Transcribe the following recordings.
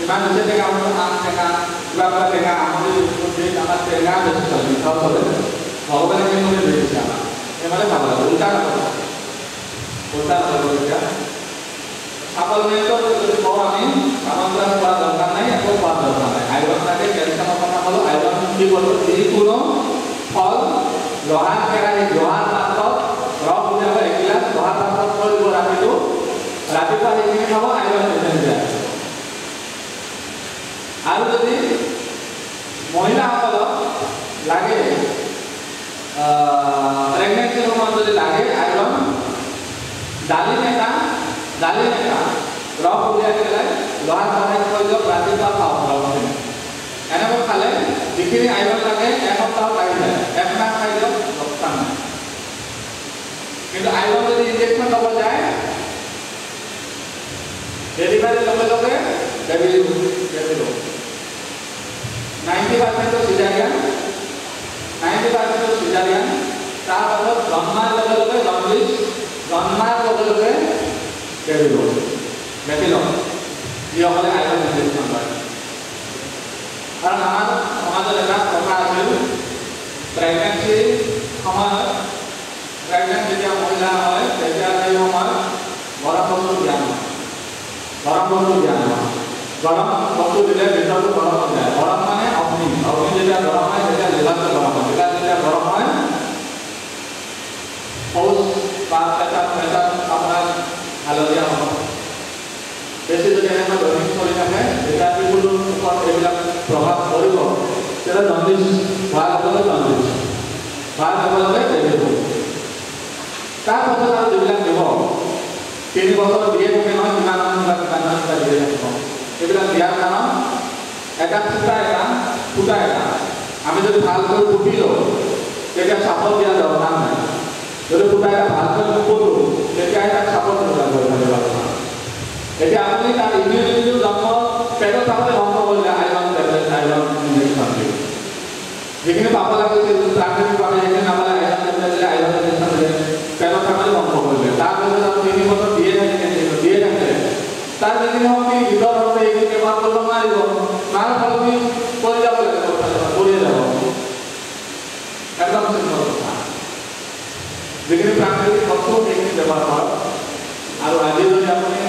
ইমান বেছি টেঙা আম টেঙা কিবা কিবা টেঙা আমলি আমাৰ টেঙা বেছি চলে মিঠাও চলে ভগৱানে কি কৰি দিছে আমাক এমানে খাব লাগে উল্টা নকৰিব এতিয়া সাফল্যটো যদি কওঁ আমি সামগ্ৰী খোৱা দৰকাৰ নাই একো খোৱা দৰকাৰ নাই আইৰণ লাগে কেলছিয়ামৰ কথা ক'লোঁ আইৰণ কি ক'লোঁ যিকোনো ফল লোহাৰ কেৰাহী লোহাৰ পাত্ৰত ৰস উলিয়াব এগিলাচ লোহাৰ পাত্ৰত থৈ দিব ৰাতিপুৱা সেইখিনি খাব আইৰণ ভিটামিন যায় আৰু যদি মহিলাসকলক লাগে প্ৰেগনেন্সিৰ সময়ত যদি লাগে আইৰণ ডালিম এটা ৰস উলিয়াই পেলাই লোহাৰ পাত্ৰত থৈ দিয়ক ৰাতিপুৱা খাওক ৰসখিনি এনেকৈ খালে যিখিনি আইৰণ লাগে এসপ্তাহত লাগি যায় একমাহ খাই দিয়ক লোকচান নাই কিন্তু আইৰণ যদি ইনজেকশ্যন ল'ব যায় ডেলিভাৰীৰ লগে লগে বেবী 90% সিজাৰিয়ান তাৰপাছত জন্মাৰ লগে লগে জন্ডিছ জন্মাৰ লগে লগে বেবী লগ যিসকলে আইৰণ ইনজেকশ্যন লয় কাৰণ আমাৰ সমাজত এটা কথা আছিল প্ৰেগনেন্সি সময়ত প্ৰেগনেন্ট যেতিয়া মহিলা হয় তেতিয়া সেই সময়ত গৰম বস্তু দিয়া নহয় গৰম বস্তু দিলে ভিতৰটো গৰম হৈ যায় গৰম মানে অগ্নি যেতিয়া গৰম হয় তেতিয়া লিভাৰটো গৰম হয় যেতিয়া গৰম হয় শৌচ বা পেচাব আপোনাৰ হালধীয়া হ'ব বেছি যদি এনেকৈ দৈনিক চলি থাকে যেতিয়া পিপুলৰ ওপৰত এইবিলাক প্ৰভাৱ পৰিব তেতিয়া জণ্ডিছ হোৱাৰ লগে লগে বেবী হ'ব তাৰপাছত আৰু যিবিলাক দিব 3 বছৰ দিয়ে থাকে নহয় কিমান দিয়ে থাকিব এইবিলাক দিয়াৰ কাৰণ এটা ফুটা এটা আমি যদি ভালকৈ ফুটি লওঁ তেতিয়া চাপত দিয়া দৰকাৰ নাই যদি ফুটা এটা ভালকৈ নুফুটো তেতিয়া এটা চাপত এতিয়া আপুনি তাৰ ইমিউনিটিটো জন্ম পেটত থাকোঁতে ধ্বংস কৰিলে আইৰণ ইনজেকশ্যন দিয়ে যিখিনি পাব লাগিছিল প্ৰাকৃতিকভাৱে সেইখিনি নাপালে আইৰণ টেবলেট দিলে আইৰণ ইনজেকশ্যন দিলে পেটত থাকোঁতে ধ্বংস কৰিলে তাৰপিছত আপুনি 3 বছৰ দিয়ে থাকে তাৰ যিখিনি শক্তি ভিতৰত হওঁতে এইখিনি ব্যৱহাৰ কৰিব নোৱাৰিব তাৰ ফলখিনি কৰি যাব লাগে কৰিয়ে যাব একদম চিম্পল কথা যিখিনি প্ৰাকৃতিক বস্তু সেইখিনি ব্যৱহাৰ কৰক আৰু আজি যদি আপুনি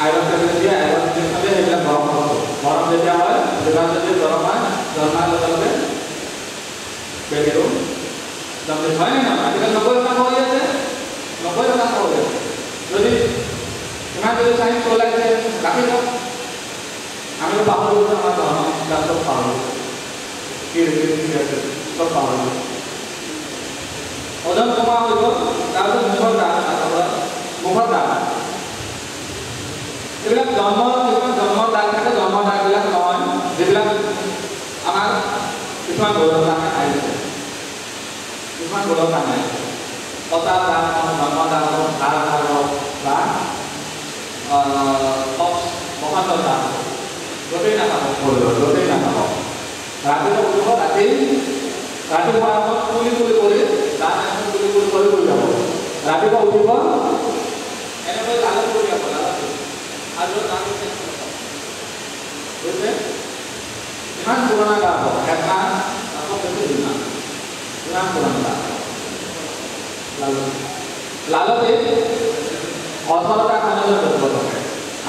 আইৰণ টেবলেট দিয়ে আইৰণ ইনজেকশ্যন দিয়ে সেইবিলাক গৰম যেতিয়া হয় লিভাৰ যদি গৰম হয় জন্মাৰ লগে লগে বেবীটো জন্ডিছ হয় নে নহয় আজিকালি 90% হৈ আছে 90% হৈ আছে যদি ইমান যদি চাইন্স ওলাইছে ৰাখি দিয়ক আমিতো পাহৰি গৈছোঁ আমাৰ ধৰ্ম চব পাহৰি কি আছে চব পাহৰি ওজন কমা হৈ গ'ল তাৰপিছত মুখৰ দাগ এইবিলাক জন্মৰ দাগ থাকে জন্মৰ দাগবিলাক নহয় যিবিলাক আমাৰ কিছুমান গৌৰৱ কাৰণে আহিছে কটাৰ দাগ জন্মৰ দাগ হওক বা বসন্তৰ দাগ গোটেই নাথাকক ৰাতিপুৱা উঠিব ৰাতিপুৱা আগত কুলি কৰি দাঁত কুলি কৰি যাব ৰাতিপুৱা উঠিব এনেকৈ লালত কৰি যাব আৰু বুজিছে ইমান পুৰণা গা হ'ব এটা আকৌ বেছি ইমান পুৰণা গা লালতে অথৰতা খনিজ দ্ৰব্য থাকে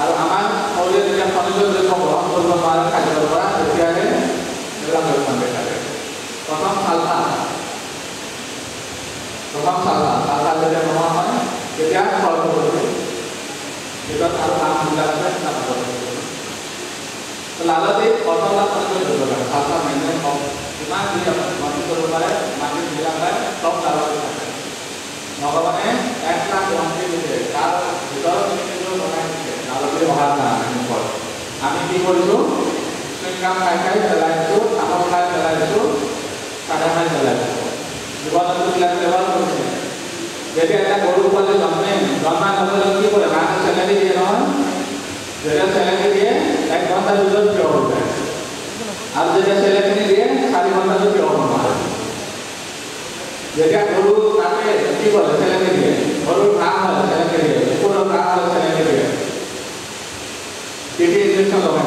আৰু আমাৰ শৰীৰে যেতিয়া খনিজ দ্ৰব্য গ্ৰহণ কৰিব নোৱাৰে খাদ্যৰ পৰা তেতিয়াহে এইবিলাক লক্ষণ দেখা যায় প্ৰথম চালফাৰ যেতিয়া নোহোৱা হয় তেতিয়া খৰ ভিতৰত আৰু কামবিলাক আছে লালতে অথৰতা খনিজ দ্ৰব্য থাকে চালফাৰ মেগনেছিয়াম হওক যিমান যি আপুনি গঠন কৰিব পাৰে মাটিত মিলা পায় চব লালতে থাকে ভগৱানে 1 লাখ গন্তি দিছে তাৰ ভিতৰত বনাই দিছে নালতে অহাৰ কাৰণে আমি কি কৰিছোঁ চুইংগাম খাই পেলাইছোঁ তামোল খাই পেলাইছোঁ চাদা খাই পেলাইছোঁ জীৱ জন্তুবিলাক ব্যৱহাৰ কৰিছে যেতিয়া এটা গৰু পোৱালি জন্মাৰ লগে লগে কি কৰে মাকে চেলেৰি দিয়ে নহয় যেতিয়া চেলেৰি দিয়ে 1 ঘণ্টাৰ ভিতৰত থিয় হৈ যায় আৰু যেতিয়া চেলেৰি নিদিয়ে 4 ঘণ্টাটো থিয় হ'ব নোৱাৰে যেতিয়া গৰু কাটে কি কৰে চেলেৰি দিয়ে গৰুৰ ঘাঁহ হয় চেলেৰি দিয়ে কুকুৰৰ ঘাঁহ হয় চেলেৰি দিয়ে ইনজেকশ্যন লগাই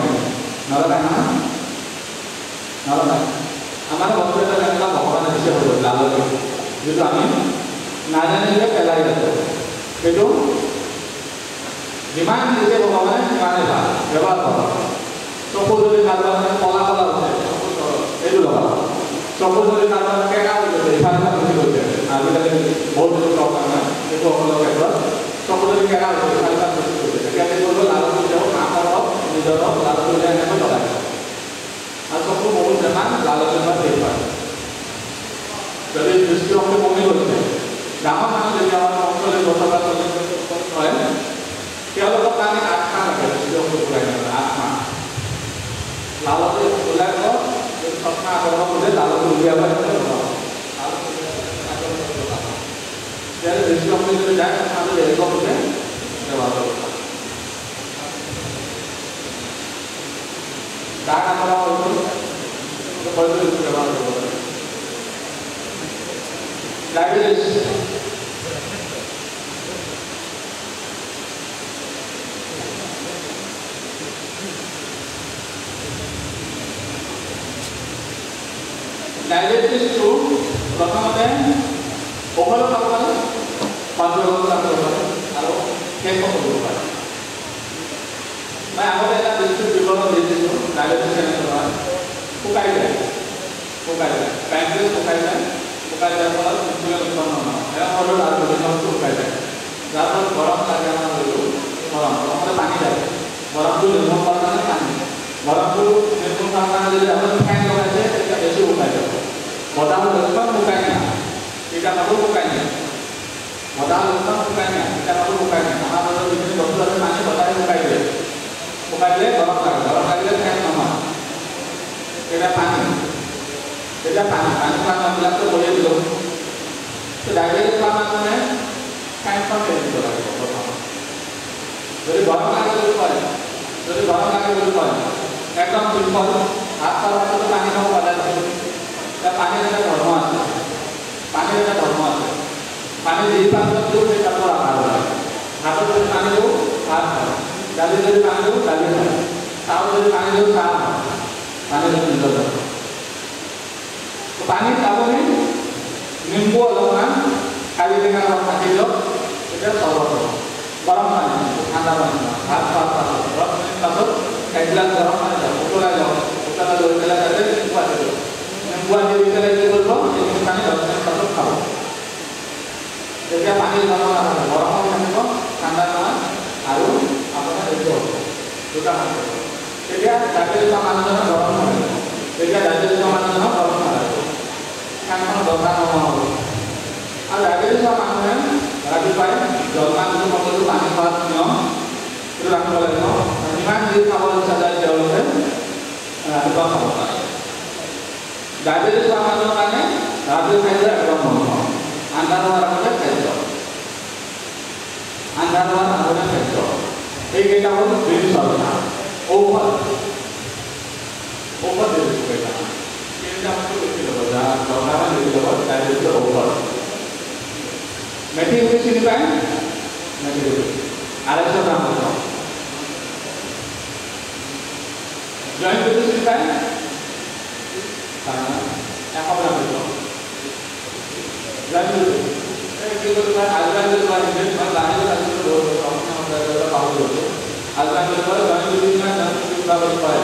কিন্তু যিমান নিজে ভগৱানে সিমানে ভাল ব্যৱহাৰ কৰক চকু যদি কাৰোবাৰ কলা কলা উঠে এইটো লগাব চকু যদি কাৰোবাৰ কেঁকা উঠিছে ইফালে উঠি গৈছে আজিকালি বহুত বেছি প্ৰব্লেম নাই শিশুসকলৰ ক্ষেত্ৰত চকু যদি কেঁকা উঠিছে ইফালে উঠি গৈছে তেতিয়া কি কৰিব লালুটো দিয়ক মাকৰ হওক নিজৰ হওক লালুটো দিয়া এনেকৈ লগাই আৰু চকু বহুত বেমাৰ লালুটো বা ঠিক হয় যদি দৃষ্টিশক্তি কমি গৈছে ডাঙৰ মানুহ যদি আমাৰ ৪৫ বছৰ বা ৪০ বছৰ হয় তেওঁলোকৰ কাৰণে ৮ মাহ লাগে দৃষ্টিশক্তি ঘূৰাই নাযায় ৮ মাহ লালুটো ওলাই গ'ল চশমা আঁতৰাব খোজে লালুটো উলিয়াব দৃষ্টিশক্তি যদি যায় চশমাটো এৰিব খোজে ব্যৱহাৰ কৰিব দাগ আঁতৰা হয়তো ব্যৱহাৰ কৰিব পাৰে ডায়েবেটিছ ডায়েবেটিছটো প্ৰথমতে ঔষধ খাব পাৰে পাঁচজন খাব পাৰে আৰু কেকো কৰিব পাৰে মই আগতে এটা বিস্তুত বিৱৰণ দি দিছোঁ ডায়েবেটিছ কেনেকৈ হয় শুকাই যায় পেনক্ৰিয়াছ শুকাই যায় ফলত ইনচুলিন উৎপন্ন নহয় শৰীৰৰ আৰু বিভিন্ন শুকাই যায় যাৰ ফলত গৰম লাগে আমাৰ শৰীৰটো গৰম প্ৰথমতে পানী লাগে গৰমটো নিৰ্মূল কৰাৰ কাৰণে পানী গৰমটো নিৰ্মূল কৰাৰ কাৰণে যদি আপুনি ফেন লগাইছে তেতিয়া বেছি শুকাই যাব বতাহৰ লক্ষণ শুকাই নাই তেতিয়া কাপোৰ শুকাই নাই বতাহৰ লক্ষণ শুকাই নাই তেতিয়া কাপোৰ শুকাই নাই আমাৰ শৰীৰৰ যিখিনি বস্তু আছে পানী বতাহে শুকাই দিলে গৰম লাগিলে ফেন নহয় তেতিয়া পানী খোৱা মানুহবিলাকতো কৰিয়ে দিলোঁ ডায়েবেটিছ খোৱা মানুহে ফেনখন এৰি দিব লাগিব প্ৰথম যদি গৰম লাগে বুলি কয় একদম চিম্পল হাত খোৱাৰ পাছতো পানী খাব সদায় এতিয়া পানীৰ এটা ধৰ্ম আছে পানী যি পাছত দিওঁ সেই কাপোৰ আহাৰ হয় হাতত যদি পানী দিওঁ ভাত হয় দালি যদি পানী দিওঁ দালি হয় চাউল যদি পানী দিওঁ চাহ হয় পানী যদি নিজৰ ধৰ্ম পানীত আপুনি নিম্বু অলপমান কালি টেঙা অলপ কাটি দিয়ক তেতিয়া চৰ্বত হ'ব গৰম পানী ঠাণ্ডা পানী ভাত খোৱাৰ পাছত 10 মিনিট পাছত একগিলাচ গৰম পানী দিয়ক উতলাই লৈ পেলাই তাতে নিম্বু আদি দিয়ক নিম্বু আদি দি পেলাই কি কৰিব এইখিনি পানী 10 মিনিট পাছত খাব তেতিয়া পানীৰ ধৰ্ম নাথাকে গৰমো থাকিব ঠাণ্ডা নহয় আৰু আপোনাৰ এইটো হ'ব দুটা কাম কৰিব তেতিয়া ডায়েবেটিছ মানুহজনৰ গৰম নালাগে ফেনখন দৰকাৰ নোহোৱা হ'ব আৰু ডায়েবেটিছ মানুহে ৰাতিপুৱাই জলপান যিটো সকলো পানী খোৱাৰ নিয়ম সেইটো ৰাখিব লাগিব যিমান যি খাব ইচ্ছা যায় তেওঁলোকে ৰাতিপুৱা খাব পাৰে ডায়েবেটিছ মানুহৰ কাৰণে ৰাতিৰ খাদ্য একদম নহয় আন্ধাৰ হোৱাৰ আগতে খাদ্য এইকেইটা হ'ল বিল চৰ্চা ঔষধ কেইটা বস্তু লিখি ল'ব যাৰ দৰকাৰ লিখি ল'ব ডায়েবেটিছৰ ঔষধ মেথি গুটি চিনি পায় মেথি গুটি 250 গ্ৰাম হ'ব জইন গুটি চিনি পায় 100 গ্ৰাম হ'ব জইন গুটি এই কি কৰিব পাৰে আলবাই কৰিব পাৰে ইংলিছ মই জানিব লাগিব বহুত সমস্যা পাব লাগিব আলবাই কৰিব পাৰে জইন গুটি কিমান জানো কিবা কৰিব পাৰে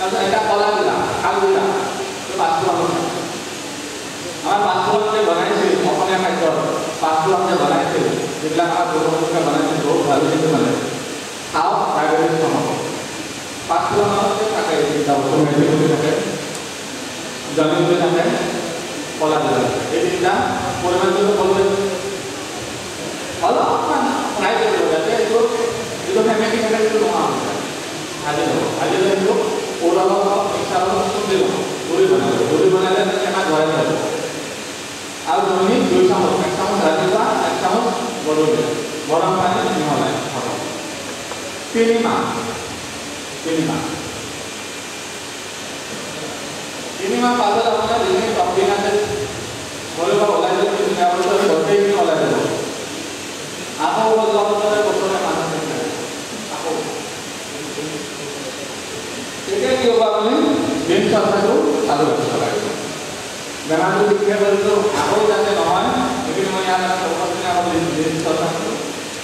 এটা এটা কলা দিলা খাল দিলা পাঁচফোৰণ আমাৰ পাঁচফোৰণ যে বনাইছিল অসমীয়া খাদ্যত পাঁচফোৰণ যে বনাইছিল যিবিলাক আমাৰ পূৰ্বপুৰুষে বনাইছিল বহুত ভাল কিন্তু মানে খাওঁ ডায়েবেটিছ নহ'ব পাঁচফোৰণতে থাকে এইকেইটা বস্তু মেথি গুটি থাকে জনি গুটি থাকে কলা দিলা এই তিনিটা পৰিমাণটো সকলোৱে অলপমান ফ্ৰাই কৰিব যাতে এইটো যিটো ফেমেলি থাকে সেইটো নোহোৱা হৈ যায় ভাজি লৈ এইটো ওলাব মিক্সাৰত খুন্দি ল'ব গুড়ি বনালে টেমাত ভৰাই যাব আৰু দৈনিক 2 চামুচ 1 চামুচ ৰাতিপুৱা 1 চামুচ গধূলি গৰম পানীত মিহলাই খাব 3 মাহ 3 মাহ পাছত আপোনাৰ যিখিনি টপিক আছে ভৰিব ওলাই যাব গোটেইখিনি ওলাই যাব আকৌ যোৱাৰ বছৰে মানুহ আকৌ তেতিয়া কি হ'ব আপুনি দিন চৰ্চাটো চালু ৰাখিব লাগিব বেমাৰটো শিক্ষা কৰিলোঁ আকৌ যাতে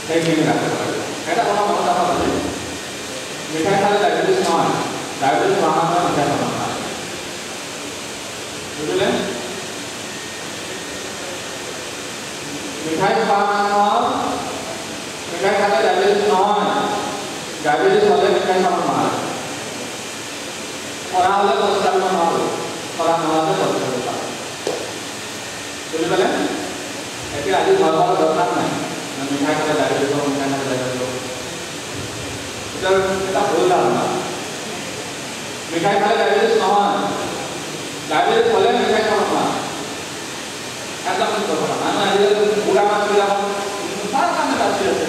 সেইখিনি ৰাখিব লাগে এটা কথা মনত ৰাখিব লাগে মিঠাই খালে ডায়েবেটিছ নহয় ডায়েবেটিছ হোৱা মানুহে মিঠাই খাব নালাগে বুজিলে মিঠাই খোৱা মানুহৰ মিঠাই খালে ডায়েবেটিছ নহয় ডায়েবেটিছ হ'লে মিঠাই খাব নালাগে পঢ়া হ'লে কলেষ্ট্ৰল নহয় পঢ়া নহ'লে কলেষ্ট্ৰল পায় বুজি পালে এতিয়া আজি ভয় খোৱাৰ দৰকাৰ নাই মিঠাই খালে ডায়েবেটিছ হ'ব মিঠাই খালে ডায়েবেটিছ হ'ব এটা ভুল ধাৰণা মিঠাই খালে ডায়েবেটিছ নহয় ডায়েবেটিছ হ'লে মিঠাই খাব নালাগে একদম কথা মানুহ আজিকালি বুঢ়া মানুহবিলাক তাৰ কাৰণে বাচি আছে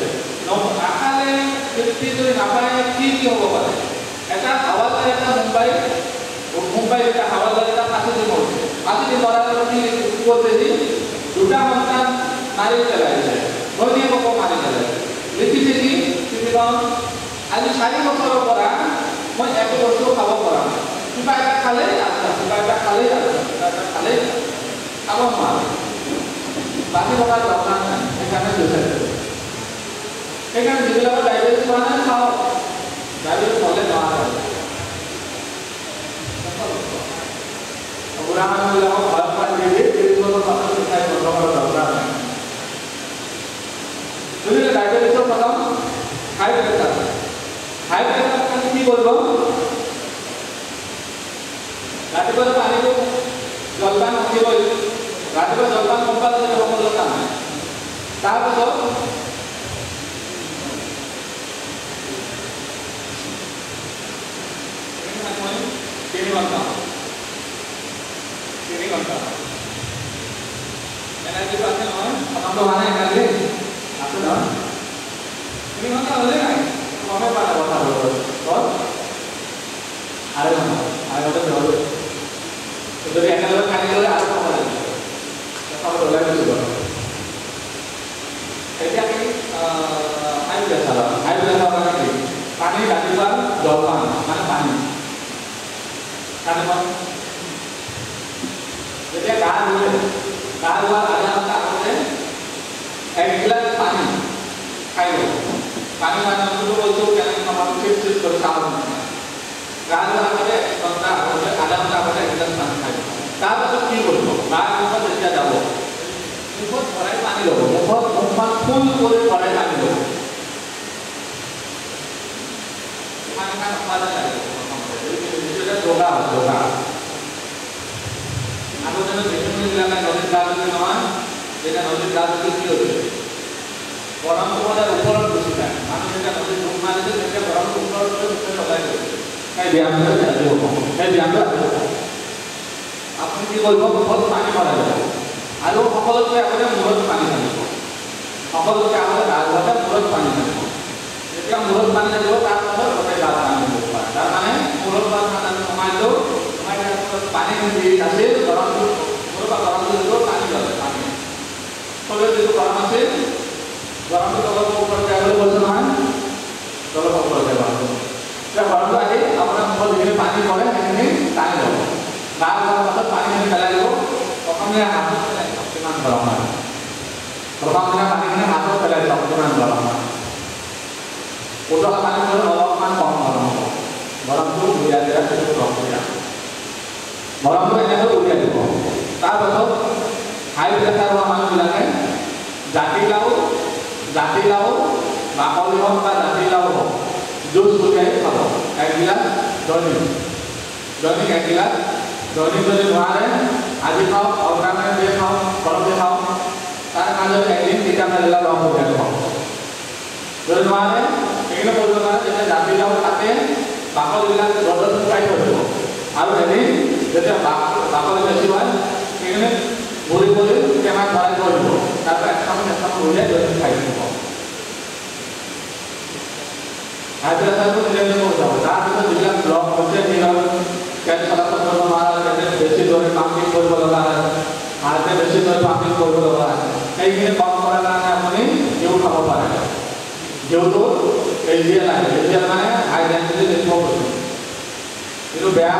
নাখালে তৃপ্তি যদি নাপায় কি হ'ব পাৰে এটা হাৱালদাৰ এটা মুম্বাই এটা হাৱালদাৰ এটা 5 দিন মৰিছে 5 দিন মৰাৰ কি কৰতেছি দুটা সন্তান মাৰি পেলাইছে ঘৈণীয়েককো মাৰি পেলাইছে লিখিছে কি আজি 4 বছৰৰ পৰা মই একো বস্তু খাব পৰা নাই কিবা এটা খালেই কিবা এটা খালেই খাব নোৱাৰো বাকী থকা দৰকাৰ নাই সেইকাৰণে চুইচাইড সেইকাৰণে যিবিলাকৰ ডায়েবেটিছ হোৱা নাই খাওক ডায়েবেটিছ হ'লে নোৱাৰে বুঢ়া মানুহবিলাকক ভয় খুৱাই দিয়ে 30 বছৰ পাছত মিঠাই বন্ধ কৰাৰ দৰকাৰ নাই বুজিলে ডায়েবেটিছৰ প্ৰথম হাই প্ৰেছাৰ কাৰণে কি কৰিব ৰাতিপুৱা পানীটো জলপান উঠিবই ৰাতিপুৱা জলপান কম্পালচৰি হ'ব দৰকাৰ নাই তাৰপিছত তিনি ঘণ্টা এনাৰ্জি আছে নহয় খতম হোৱা নাই এনাৰ্জি আছে নহয় 3 ঘণ্টা হ'লে নাই কমে পালে কথা হ'ল আঢ়ৈ ঘণ্টা হ'ল যদি একেলগে খাই গ'লে আৰু খাব লাগিব ওলাই গুচি গ'ল এতিয়া কি হাই প্ৰেছাৰ কাৰণে কি পানী ৰাতিপুৱা জলপান মানে পানী যেতিয়া গা ধোৱাৰ আধা ঘণ্টা আগতে 1 গিলাচ পানী খাই ল'ব পানী মানুহটো বলছোঁ কেনেকৈ খাব চিপ কৰি খাব গা ধোৱাৰ আগতে 1 ঘণ্টা আগতে আধা ঘণ্টা আগতে 1 গিলাচ পানী খাই ল'ব তাৰপিছত কি কৰিব গা মুখত যেতিয়া যাব মুখত ভৰাই পানী ল'ব মুখখন ফুল কৰি ভৰাই পানী ল'ব পানী খাই নোখোৱা যায় যোগা আগতে দেখুনবিলাকে নদীত গা ধুলে নহয় যেতিয়া নদীত গা ধুলে কি হৈছিল গৰমটো সদায় ওপৰত গুচি যায় মানুহ যেতিয়া নদীত ডুব মাৰিছে তেতিয়া গৰমটো ওপৰত লগাই গৈছে সেই ব্যায়ামটো আজি হ'ব সেই ব্যায়ামটো আজি হ'ব আপুনি কি কৰিব মুখত পানী ভৰাই ল'ব আৰু সকলোতকৈ আগতে মূৰত পানী ঢালিব সকলোতকৈ আগতে গা ধোৱাতে মূৰত পানী ঢালিব যেতিয়া মূৰত পানী ঢালিব তাৰপাছত গোটেই গাত পানী দিব পাৰে তাৰমানে মূৰত পানী সোমাই দিওঁ সোমাই দিয়াৰ পিছত পানী দি আছিল গৰমটো মূৰৰ পৰা গৰমটো দিব পানী ল'লে পানী শৰীৰত যিটো গৰম আছিল গৰমটো তলৰ ওপৰত যাবলৈ কৈছে নহয় তলৰ ওপৰত যাব এতিয়া গৰমটো আহি আপোনাৰ মুখত যিখিনি পানী পৰে সেইখিনি টানি ল'ব গা ধোৱাৰ পাছত পানীখিনি পেলাই দিব প্ৰথমে হাতত পেলাই কিমান গৰম হয় প্ৰথম দিনা পানীখিনি হাতত পেলাই চাওক কিমান গৰম হয় উতলা পানী হ'লে অলপমান কম গৰম হ'ব গৰমটো উলিয়াই দিয়া সেইটো প্ৰক্ৰিয়া গৰমটো এনেকৈ উলিয়াই দিব তাৰপাছত হাই প্ৰেছাৰ হোৱা মানুহবিলাকে জাতিলাও বাকলি হওক বা জাতিলাও হওক জুচ উলিয়াই খাব 1 গিলাচ দৈনিক 1 গিলাচ দৈনিক যদি নোৱাৰে আজি খাওক অৰ্গানাইজ দিয়ে খাওক ঘৰতে খাওক তাৰ মাজত একদিন তিতাকেৰেলা ৰস উলিয়াই খাওক যদি নোৱাৰে সেইখিনি কৰিব নোৱাৰে তেতিয়া জাতিলাও কাটে বাকলিবিলাক ৰ'দত শুকাই থৈ দিব আৰু এদিন যেতিয়া বাকলি বেছি হয় সেইখিনি গুড়ি কৰি টেমাত ভৰাই থৈ দিব তাৰপৰা এক চামুচ উলিয়াই দৈনিক খাই দিব হাই প্ৰেছাৰটো নিয়ন্ত্ৰণ কৰি যাব তাৰপিছত যিবিলাক ব্লক হৈছে সেইবিলাক পেট চলাচল কৰিব নোৱাৰা বেছি দৰে পাম্পিং কৰিব লগা হয় হাৰ্টে বেছি দৰে পাম্পিং কৰিব লগা হয় সেইখিনি কম কৰাৰ কাৰণে আপুনি ঘিউ খাব পাৰে ঘিউটো এলডিএল আহে এলডিএল মানে হাই ডেন্সিটি লিপ'প্ৰটিন কিন্তু বেয়া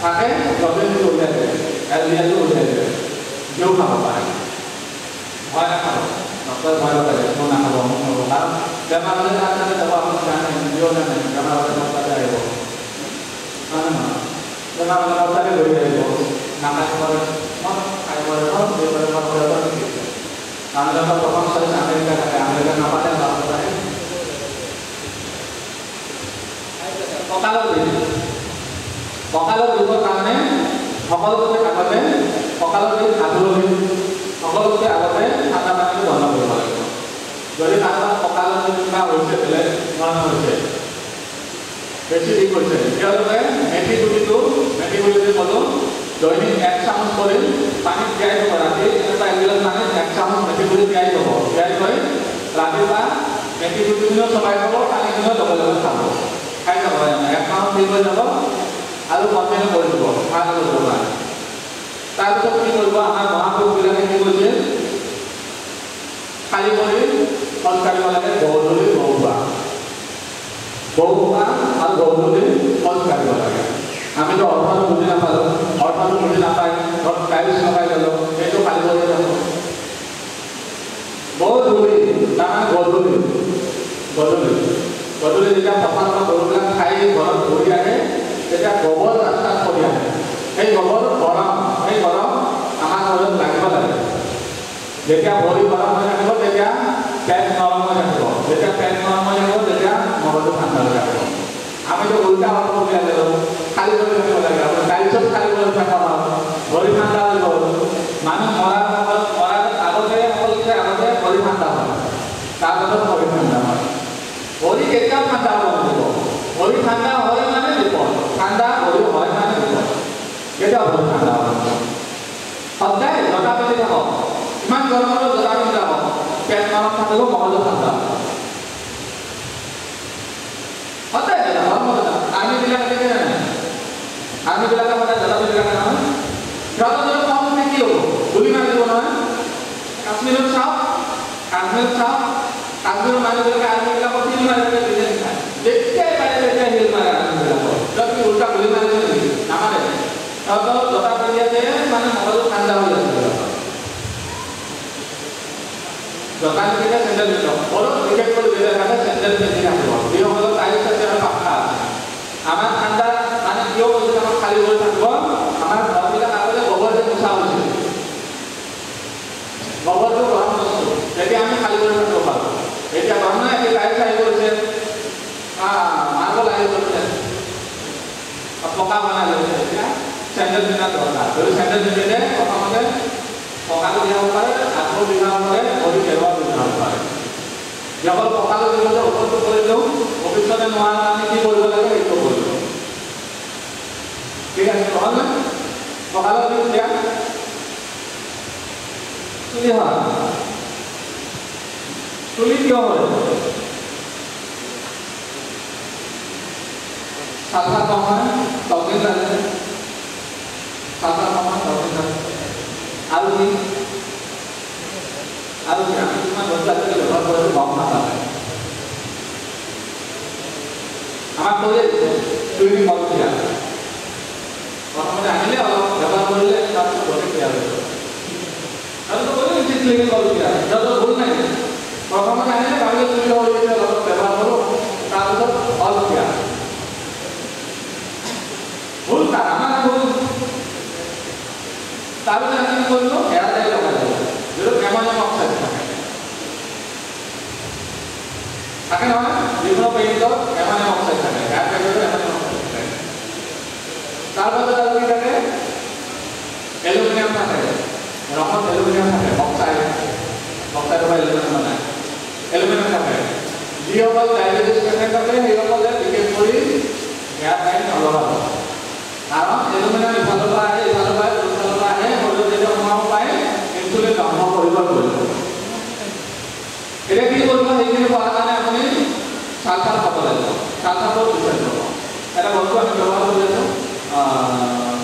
থাকে যথেষ্ট উলিয়াই দিয়ে এলডিএলটো উলিয়াই দিয়ে ঘিউ খাব পাৰে ভয় নাখাব ডক্টৰে ভয় লগাই দিয়ে মই নাখাব মোক বেমাৰ হ'লে তাত তাতে যাব আপুনি জানে নিজেও জানে বেমাৰ হ'লে মোৰ তাতে আহিব হয় নহয় বেমাৰ হ'লে মোৰ তাতে লৈ আহিব নাখাই কৰে মই খাই কৰে মই আমেৰিকা প্ৰথম চইচ আমেৰিকা থাকে আমেৰিকা নাপালে যাব পাৰে কঁকালৰ বিষৰ কাৰণে সকলোতকৈ আগতে কঁকালৰ বিষ আঁঠুৰ বিষ সকলোতকৈ আগতে ঠাণ্ডা পানীটো বন্ধ কৰিব লাগিব যদি কাৰোবাৰ কঁকালৰ বিষ কিবা হৈছে বেলেগ ধৰণৰ হৈছে বেছি বিষ হৈছে তেতিয়াহ'লে মেথি গুটিটো ক'লোঁ দৈনিক 1 চামুচ কৰি পানীত তিয়াই থ'ব ৰাতি এটা এগিলাচ পানীত 1 চামুচ মেথি গুটি তিয়াই থ'ব তিয়াই থৈ ৰাতিপুৱা মেথি গুটিখিনিও চলাই থ'ব পানীখিনিও লগে লগে খাব খাই যাব 1 মাহ ঠিক হৈ যাব আৰু কণ্টিনিউ কৰি দিব ভাল হৈ যাব তাৰপিছত কি কৰিব আমাৰ মহাপুৰুষবিলাকে কি কৈছে খালী কৰি খোজ কাঢ়িব লাগে গধূলি গৰুৱা আৰু গধূলি খোজ কাঢ়িব লাগে আমিতো অৰ্থটো বুজি নাপালোঁ অৰ্থটো বুজি নাপায় ঘৰত টাইলছ লগাই ল'লোঁ সেইটো খালী কৰি যাব গধূলি তাৰমানে গধূলি যেতিয়া পথাৰৰ পৰা গৰুবিলাক খাই ঘৰত ঘূৰি আহে তেতিয়া গোবৰ ৰাস্তাত কৰি আহে সেই গোবৰ গৰম আমাৰ শৰীৰত লাগিব লাগে যেতিয়া ভৰি গৰম হৈ থাকিব তেতিয়া পেট নৰম হৈ থাকিব যেতিয়া পেট নৰম হৈ থাকিব তেতিয়া মগজু ঠাণ্ডা হৈ থাকিব আমিতো উল্টা অৰ্থ উলিয়াই দিলোঁ খালী কৰি থাকিব লাগে আপুনি টাইলছত খালী কৰি থকা ভৰি ঠাণ্ডা হৈ গ'ল মানুহ মৰাৰ আগতে ভৰি ঠাণ্ডা হয় তাৰপাছত ভৰি ঠাণ্ডা হয় ভৰি কেতিয়াও ঠাণ্ডা হ'ব লাগিব ভৰি ঠাণ্ডা হয় মানে বিপদ ঠাণ্ডা ভৰি হয় মানে বিপদ কেতিয়াও ভৰি ঠাণ্ডা হ'ব সদায় জোতা পিন্ধি থাকক ইমান গৰমত জোতা পিন্ধি থাকক পেট নৰম থাকিব মগজু ঠাণ্ডা সদায় আৰ্মিবিলাকে দেখে নাই আৰ্মিবিলাকে সদায় জোতা পিন্ধি থাকে নহয় সিহঁতৰ যদি কম কি হ'ব গুলি মাৰি দিব নহয় কাশ্মীৰত চাওক কাশ্মীৰৰ মানুহবিলাকে আৰ্মিবিলাকক শিল মাৰি দিলে খায় যেতিয়াই পাৰে তেতিয়াই শিল মাৰে আৰ্মিবিলাকক যদি উল্টা গুলি মাৰি দিলে নামাৰে সিহঁতৰ জোতা পিন্ধি আছে মানে মগজু ঠাণ্ডা হৈ আছে জোতা নিপিন্ধে চেণ্ডেল পিন্ধক ঘৰত বিশেষ কৰি বেলেগ থাকে চেণ্ডেল পিন্ধি থাকিব যিসকলৰ টাইলছ আছে আৰু পাখা আছে আমাৰ ঠাণ্ডা মানে কিয় কৈছে আমাক খালী কৰি থাকিব আমাৰ ঘৰবিলাক আগতে গোবৰতে মোচা হৈছিল গোবৰটো গৰম বস্তু তেতিয়া আমি খালী কৰি থাকিব পাৰোঁ এতিয়া গৰম নাই এতিয়া টাইলছ আহি গৈছে মাৰ্বল আহি গৈছে পকা বনাই লৈছে এতিয়া চেণ্ডেল পিন্ধা দৰকাৰ যদি চেণ্ডেল নিপিন্ধে প্ৰথমতে পকাটো দিয়াব পাৰে আঁঠু দিয়াব পাৰে ভৰি ঘেৰুৱা দিয়াব পাৰে কেৱল পকাটো দিবলৈ ওপৰটো কৰি দিওঁ ভৱিষ্যতে নোৱাৰা আমি কি কৰিব লাগে সেইটো কৰি দিওঁ ঠিক আছে নহ'ল নে পকাটো দিওঁ দিয়া চুলি হয় চুলি কিয় হয় সালফাৰ কম হয় টক্সিন লাগে সালফাৰ কম হয় টক্সিন লাগে আৰু কি আমি কিছুমান বস্তু আজিকালি ব্যৱহাৰ কৰিছোঁ গম নাপায় আমাক কৈ দিছে চুইনি মলচিয়া প্ৰথমতে আনিলে অলপ ব্যৱহাৰ কৰিলে তাৰপিছত গতি ক্লিয়াৰ হৈ গ'ল তাৰপিছত কৈছোঁ উচিত ক্লিনিক মলচিয়া সিহঁতৰ ভুল নাই প্ৰথমতে আনিলে ভাবিলে চুইনি হৈ গৈছে অলপ ব্যৱহাৰ কৰোঁ তাৰপিছত অলপ ক্লিয়াৰ ভুল তাৰ আমাৰ ভুল তাৰপিছত আমি কি কৰিলোঁ হেয়াৰ ডাই লগাই দিলোঁ যিটো এমনিয়াম অক্সাইড থাকে নহয় যিকোনো পেইণ্টত এমনিয়াম অক্সাইড থাকে হেয়াৰ ডাইত এমনিয়াম অক্সাইড থাকে তাৰপিছত আৰু কি থাকে এলুমিনিয়াম থাকে ৰঙত এলুমিনিয়াম থাকে অক্সাইডৰ পৰা এলুমিনিয়াম বনায় এলুমিনিয়াম থাকে যিসকল ডায়েবেটিছ পেচেণ্ট থাকে সেইসকলে বিশেষ কৰি হেয়াৰ ডাই নলগাব কাৰণ এলুমিনিয়াম ইফালৰ পৰা আহে ইফালৰ পৰা আহে শৰীৰত যেতিয়া সোমাব পাৰে ইনচুলিন ধ্বংস কৰিব এতিয়া কি কৰিব সেইখিনি কৰাৰ কাৰণে আপুনি চালফাৰ খাব লাগিব চালফাৰটো বিচাৰি ল'ব এটা বস্তু আমি ব্যৱহাৰ কৰি আছোঁ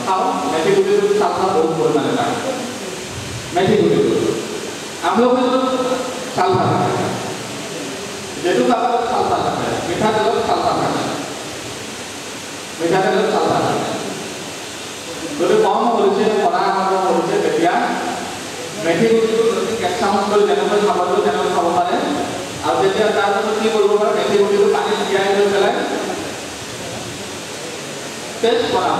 খাওঁ মেথি গুটিটো চালফাৰ বহুত পৰিমাণে পায় মেথি গুটিটো আমলখিটোত চালফাৰ থাকে জেতুকাত চালফাৰ থাকে মিঠাতেলত চালফাৰ থাকে যদি কম কৰিছে পঢ়া আৰম্ভ কৰিছে তেতিয়া মেথি গুটিটো যদি 1 চামুচ কৰি যেনেকৈ খাব পাৰে আৰু তেতিয়া তাৰ পাছত কি কৰিব পাৰে মেথি গুটিটো পানীত তিয়াই লৈ পেলাই পেষ্ট বনাব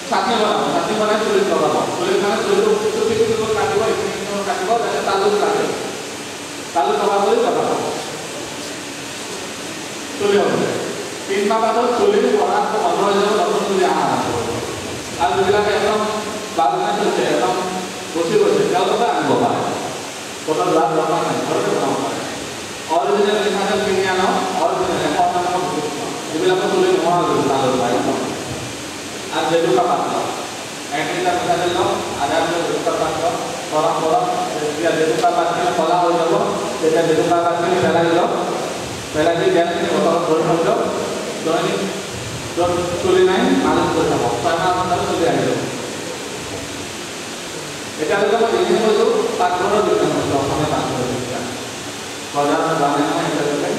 চাটনি বনাই চুলিত লগাব চুলিত মানে চুলিটো চুলিটো কাটিব এইখিনি কাটিব তাৰপিছত তালু লগাব চুলি হ'ব 3 মাহ পাছত চুলি পৰাত বন্ধ হৈ যাব নতুন চুলি আহা আৰু যিবিলাকে একদম বাগানে চলিছে একদম বসি তেওঁলোকে আনিব পাৰে কোনো লাভ দৰকাৰ নাই ঘৰতে বনাব পাৰে অৰিজিনেল মিঠাতেল কিনি আনক অৰিজিনেল এইবিলাকৰ চুলি নোহোৱা হৈ গৈছে তালৈ পাই আৰু জেতুকা পাত লওক 1 লিটাৰ মিঠাতেল লওক আধা কিলো জেতুকা পাত লওক গৰম যেতিয়া জেতুকা পাতখিনি কলা হৈ যাব তেতিয়া জেতুকা পাতখিনি পেলাই লওক পেলাই দি গেছখিনি বটলত ভৰি থৈ দিয়ক দৈনিক য'ত চুলি নাই মালিচ কৰি থাকক 6 মাহ মান চুলি আহি যাব এতিয়ালৈকে মই যিখিনি কৈছোঁ পাকঘৰৰ বিজ্ঞান কৈছোঁ অসমীয়া পাকঘৰৰ বিজ্ঞান বজাৰত জানে নহয় এতিয়ালৈকে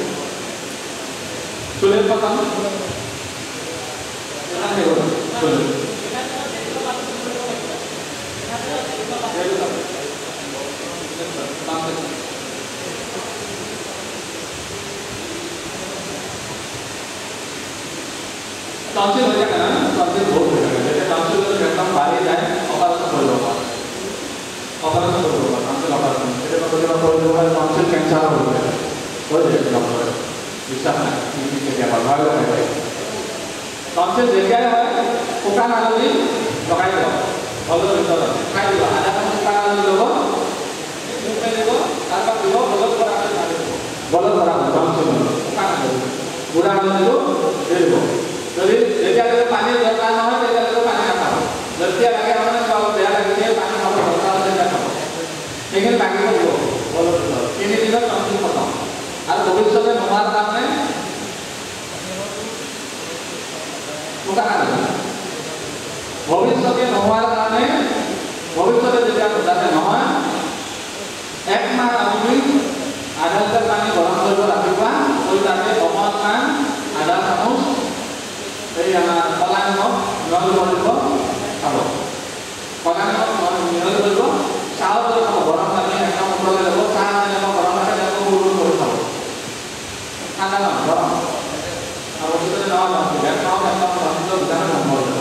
চুলিৰ কথা চুলি টনसिल हो जाएगा ना टनसिल बहुत हो जाएगा जैसे टनसिल तो एकदम बाहर जाए ऑपरेशन कर लो ऑपरेशन टनसिल ऑपरेशन जैसे मैं बोलूँगा कोई लोग टनसिल कैंसर हो गया हो जाएगा डॉक्टर विश्वास नहीं कि क्या बात है टनसिल जगह है कुका नाली लगाई दो और तो भीतर खाई दो आधा कम कुका नाली लोगो मुंह में लोगो तार पर लोगो बोलत करा टनसिल कुका नाली बुरा नाली लोगो दे दो যদি যেতিয়ালৈকে পানী দৰকাৰ নহয় তেতিয়ালৈকে পানী নাখাব যেতিয়া লাগে আপোনাৰ সব বেয়া লাগিছে পানী খাব দৰকাৰ হ'লে নাখাব সেইখিনি লাগিব দিব বলত 3 দিনত টনচিল খতম আৰু ভৱিষ্যতে নোহোৱাৰ কাৰণে ভৱিষ্যতে নোহোৱাৰ কাৰণে ভৱিষ্যতে যেতিয়া যাতে নহয় 1 মাহ আপুনি আধা লিটাৰ পানী গৰম কৰিব ৰাতিপুৱা আৰু তাতে অকণমান আধা চামুচ এই আমাৰ কলা নিমখ মিহলি কৰিব খাব কলা নিমখ মিহলি কৰিব চাহ কৰি খাব গৰম পানী একদম উতলাই ল'ব চাহ যেনেকুৱা গৰম পানী তেনেকুৱা গুড় কৰি খাব ঠাণ্ডা নহয় গৰম আৰু বস্তুটো নহয় বেগ খাওঁ একদম বস্তুটো ভিটামিন কম হৈ যাব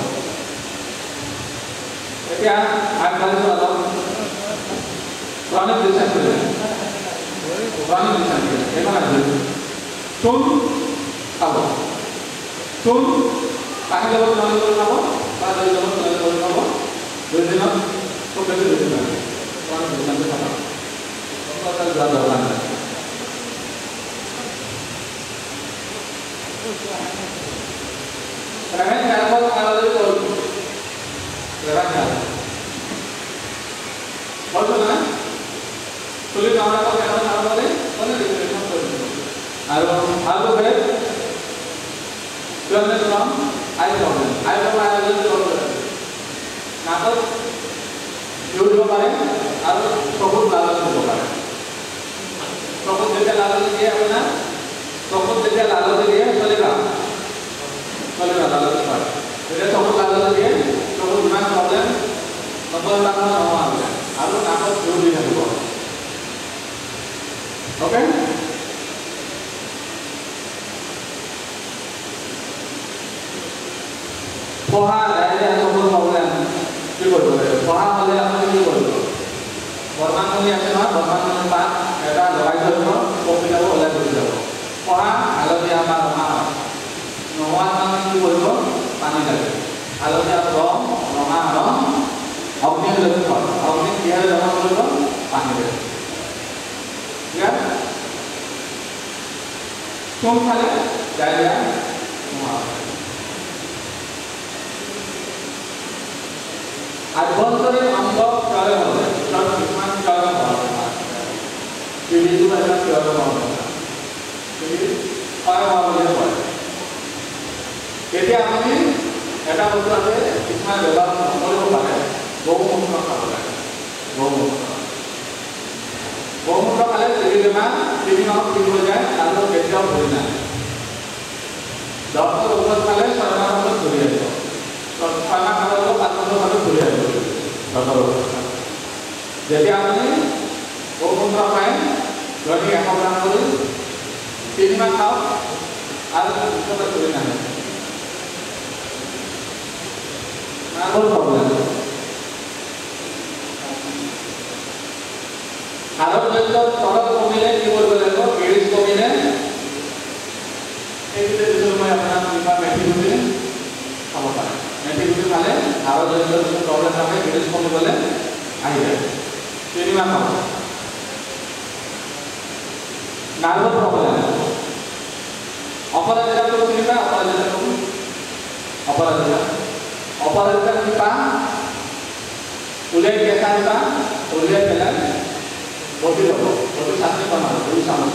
এতিয়া আগবাঢ়িছোঁ অলপ ক্ৰনিক ডিচেণ্ট্ৰি এইখন আহিছোঁ চূণ খাব চূণ পানী লগত মিহলি কৰি খাব বা দৈ লগত মিহলি কৰি খাব 2 দিনত খুব বেছি 2 দিন লাগে ক্ৰনিক ডিচেণ্ট্ৰি খাব ডক্টৰ যোৱা দৰকাৰ নাই Remen telepon kalau itu remen betul kan sulit orang kalau telepon kalau boleh mana di telepon betul halo bed jangan telepon ayo ada telepon nakal jauh kemarin harus fokus lalu kemarin fokus dia lalu dia apa fokus dia lalu dia चलेगा lalu cepat jadi fokus lalu dia fokus dengan problem nomor lalu nomor harus nakal jauh dia dulu oke পঢ়া ডাইৰে সকলো problem কি কৰিব লাগে পঢ়া হ'লে আপুনি কি কৰিব বৰ্তমানমণি আছে নহয় বৰ্তমানমণি পাত এটা লগাই থৈ দিব কপি যাব ওলাই গুচি যাব পঢ়া হালধীয়া বা ৰঙা নোহোৱা কাৰণে কি কৰিব পানী লাগে হালধীয়া ৰং ৰঙা ৰং অগ্নিৰ লক্ষণ অগ্নি কিহেৰে জমা কৰিব পানী লাগে ঠিক আছে চূণ খালে ডাইৰিয়া নোহোৱা আভ্যন্তৰীণ অংগ ক্ষয় হ'লে কিছুমান ক্ষয় হয় পিলিটো এটা ক্ষয় হয় পিলি ক্ষয় হোৱা বুলি কয় এতিয়া আপুনি এটা বস্তু আছে কিছুমান ব্যৱহাৰ নকৰিব পাৰে বহুমূত্ৰ খাব লাগে বহুমূত্ৰ খালে চিৰি বেমাৰ 3 মাহত ঠিক হৈ যায় আৰু কেতিয়াও ভৰি নাহে ডক্টৰ ঔষধ খালে 6 মাহৰ পাছত ঘূৰি আহিব খানা খাব পাঁচবছৰ পাছত ঘূৰি আহিব যেতিয়া আপুনি বহুমূত্ৰ পায় দৈনিক 100 গ্রাম করে 3 মাস খাও আর দুশোটা করে না নার্ভাল প্রবলেম হাড়জনিত তরল কমিলে কি করব দেখো মেডিস কমিলে এই যে সময় আপনারা কিংবা মেথিগুলি খাবো পারে মেথিগুলি খালে হাড়জনিত প্রবলেম থাকে মেডিস কমি বলে আই যায় 3 মাস খাও নার্ভাল প্রবলেম অপরাজিতা তো চিন্তা অপরাজিতা কি পা উল্লেখ দেখা এটা উল্লেখ পেলে বডি দেবো বডি সাথে বানাবো 2 চামচ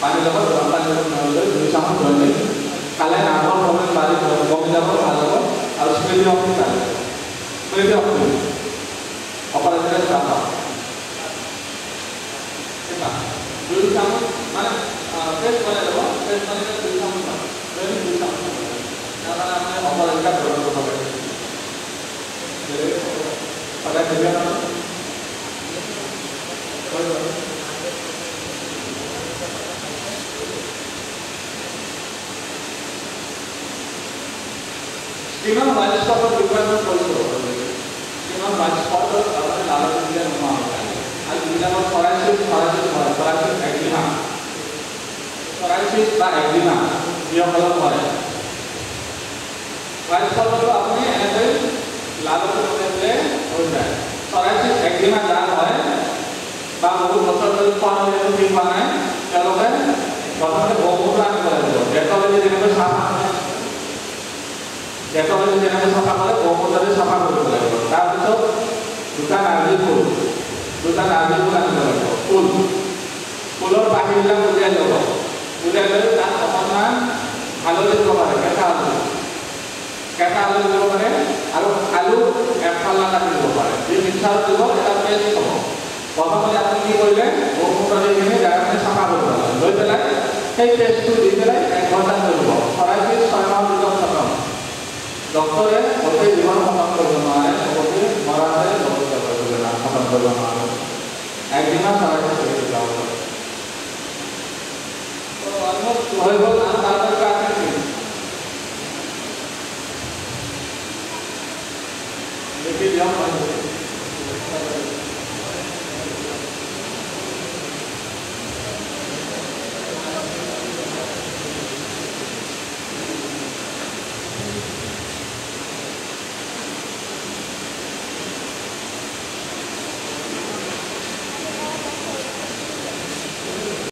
পানি দেবো গরম পানি দেবো 2 চামচ ধরে খালে নার্ভাল প্রবলেম বাড়ি কমে যাবো ভালো হবে আর স্মেলি অফিস আসবে স্মেলি অফিস অপরাজিতা চাপা ঠিক আছে 2 চামচ মানে পেস্ট করে দেবো পেস্ট মানে 2 চামচ দেবো 2 চামচ তাহলে আমরা অপরাজিতা প্রয়োগ করতে হবে pada kerja apa? Steamer miles per requirement also. Steamer miles per apa nama dia nama apa? Al dia nama psoriasis eczema. Psoriasis বা eczema dia kalau boleh. Miles per itu apa ni? Ada লাল হয়ে যায় পরাজিত একদিমা লাল হয় বা বহু বছর ধরে পানি ঠিক বানায় তাহলে প্রথমে গোমূত্র আনি করে দেব ডেটল যেভাবে সাফা করে গোমূত্রে সাফা করে দেব তারপর দুটা নারী ফুল আনি করে দেব ফুলের বাকিগুলা উলিয়াই দেব উলিয়াই দিলে তার অকণমান আলু দিব পারে কেঁচা আলু দিব পারে আৰু আলু এফালা দিব পাৰে এই মিক্সাৰ দিব এটা পেষ্ট হ'ব প্ৰথমতে আপুনি কি কৰিলে গোমূত্ৰখিনি জাগাখিনি চাফা কৰিব লাগে লৈ পেলাই সেই পেষ্টটো দি পেলাই 1 ঘণ্টা থৈ দিব সৰাইকি 6 মাহ ভিতৰত খতম ডক্টৰে গোটেই জীৱন খতম কৰিব নোৱাৰে গোটেই মৰাতে খতম কৰিব নোৱাৰে একদিনত সৰাইকি কৰি যাব তো অলমোষ্ট হৈ গ'ল আৰু তাৰপৰা